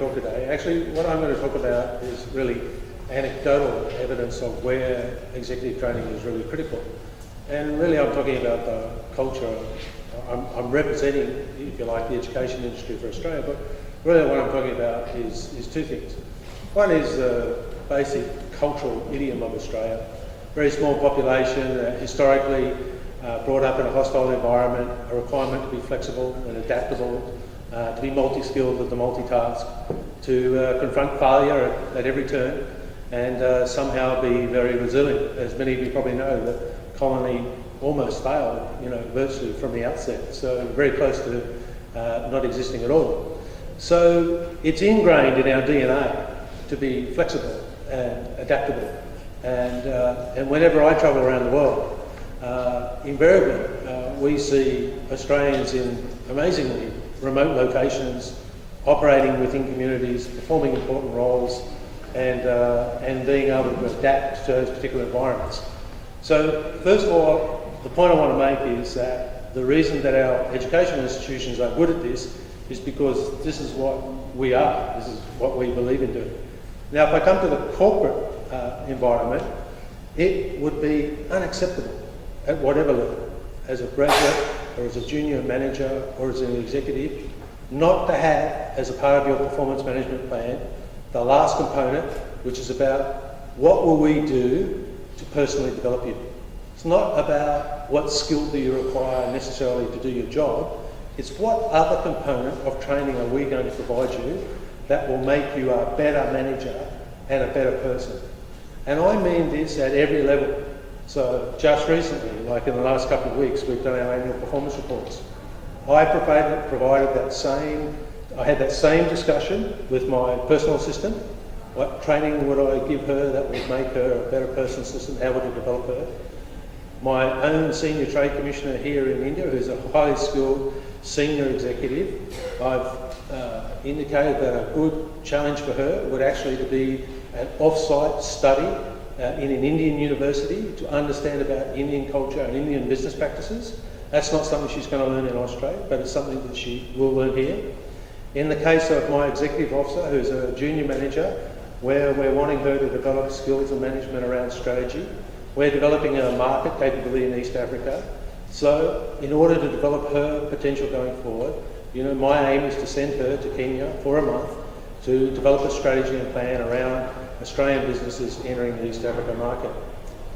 talk today. Actually, what I'm going to talk about is really anecdotal evidence of where executive training is really critical. And really I'm talking about the culture. I'm representing, if you like, the education industry for Australia, but really what I'm talking about is two things. One is the basic cultural idiom of Australia. Very small population, historically brought up in a hostile environment, a requirement to be flexible and adaptable, to be multi-skilled and to multitask, to confront failure at every turn, and somehow be very resilient. As many of you probably know, the colony almost failed, virtually from the outset, so very close to not existing at all. So it's ingrained in our DNA to be flexible and adaptable. And whenever I travel around the world, invariably we see Australians in amazingly remote locations, operating within communities, performing important roles, and being able to adapt to those particular environments. So first of all, the point I want to make is that the reason that our educational institutions are good at this is because this is what we are, this is what we believe in doing. Now, if I come to the corporate environment, it would be unacceptable at whatever level, as a graduate or as a junior manager or as an executive, not to have as a part of your performance management plan the last component, which is about what will we do to personally develop you. It's not about what skill do you require necessarily to do your job, it's what other component of training are we going to provide you that will make you a better manager and a better person. And I mean this at every level. So just recently, like in the last couple of weeks, we've done our annual performance reports. I provided that same, I had that same discussion with my personal assistant. What training would I give her that would make her a better personal assistant? How would I develop her? My own senior trade commissioner here in India, who's a highly skilled senior executive, I've indicated that a good challenge for her would actually to be an off-site study in an Indian university to understand about Indian culture and Indian business practices. That's not something she's going to learn in Australia, but it's something that she will learn here. In the case of my executive officer, who's a junior manager, where we're wanting her to develop skills and management around strategy, we're developing a market capability in East Africa. So in order to develop her potential going forward, my aim is to send her to Kenya for a month to develop a strategy and plan around Australian businesses entering the East Africa market.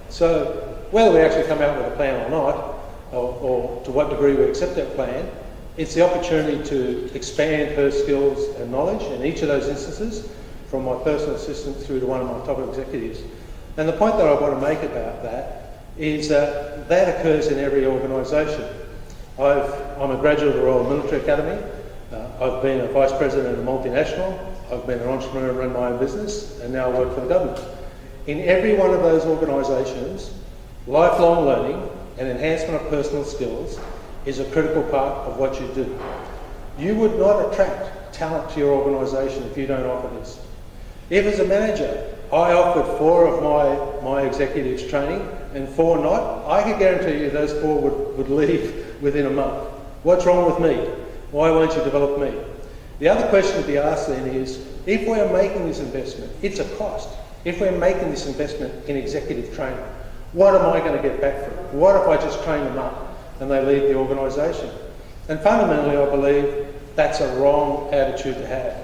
So whether we actually come out with a plan or not, or to what degree we accept that plan, it's the opportunity to expand her skills and knowledge in each of those instances, from my personal assistant through to one of my top executives. And the point that I want to make about that is that that occurs in every organisation. I'm a graduate of the Royal Military Academy. I've been a vice president of a multinational. I've been an entrepreneur and run my own business, and now I work for the government. In every one of those organisations, lifelong learning and enhancement of personal skills is a critical part of what you do. You would not attract talent to your organisation if you don't offer this. If as a manager, I offered 4 of my executives training and 4 not, I could guarantee you those 4 would leave within a month. What's wrong with me? Why won't you develop me? The other question to be asked then is, if we're making this investment, it's a cost. If we're making this investment in executive training, what am I going to get back from it? What if I just train them up and they leave the organisation? And fundamentally, I believe that's a wrong attitude to have.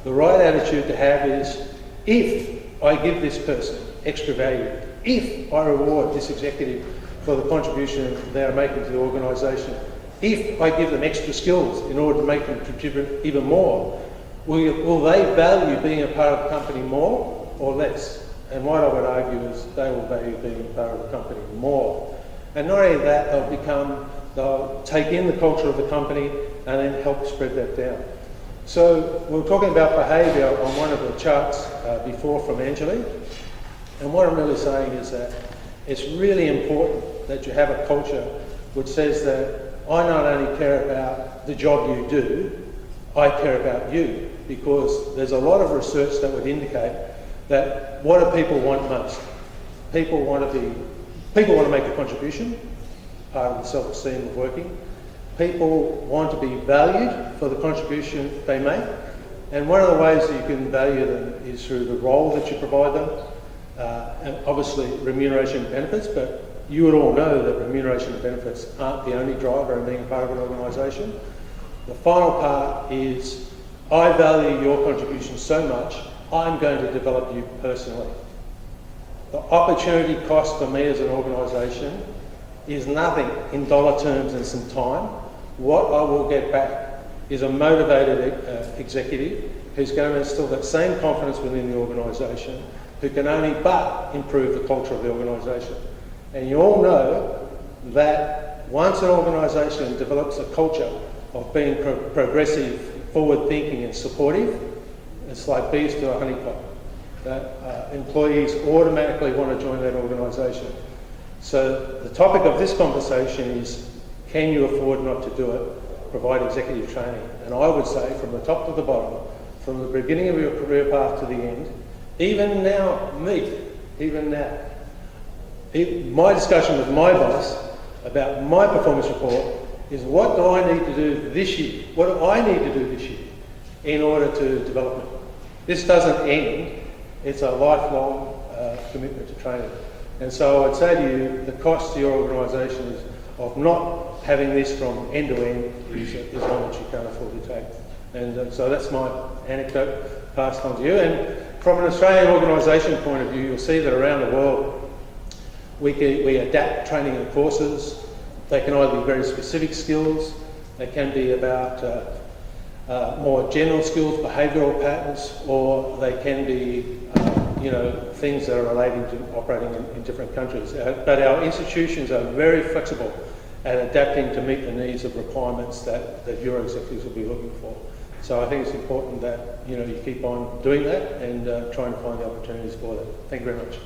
The right attitude to have is, if I give this person extra value, if I reward this executive for the contribution they are making to the organisation, if I give them extra skills in order to make them contribute even more, will they value being a part of the company more or less? And what I would argue is they will value being a part of the company more. And not only that, they'll take in the culture of the company and then help spread that down. So we were talking about behaviour on one of the charts before from Anjali, and what I'm really saying is that it's really important that you have a culture which says that I not only care about the job you do, I care about you, because there's a lot of research that would indicate that what do people want most? People want to make a contribution, part of the self-esteem of working. People want to be valued for the contribution they make, And one of the ways that you can value them is through the role that you provide them, and obviously remuneration and benefits, but you would all know that remuneration and benefits aren't the only driver in being part of an organisation. The final part is, I value your contribution so much, I'm going to develop you personally. The opportunity cost for me as an organisation is nothing in dollar terms and some time. What I will get back is a motivated executive who's going to instill that same confidence within the organisation, who can only but improve the culture of the organisation. And you all know that once an organisation develops a culture of being progressive, forward-thinking and supportive, it's like bees to a honeypot. That employees automatically want to join that organisation. So the topic of this conversation is, can you afford not to do it? Provide executive training. And I would say, from the top to the bottom, from the beginning of your career path to the end, even now, my discussion with my boss about my performance report is, what do I need to do this year? What do I need to do this year in order to develop me? This doesn't end. It's a lifelong commitment to training. And so I would say to you, the cost to your organisation of not having this from end to end is one which you can't afford to take. And so that's my anecdote passed on to you. And from an Australian organisation point of view, you'll see that around the world we adapt training and courses. They can either be very specific skills, they can be about more general skills, behavioural patterns, or they can be things that are relating to operating in different countries. But our institutions are very flexible at adapting to meet the needs of requirements that your executives will be looking for. So I think it's important that you keep on doing that and try and find the opportunities for that. Thank you very much.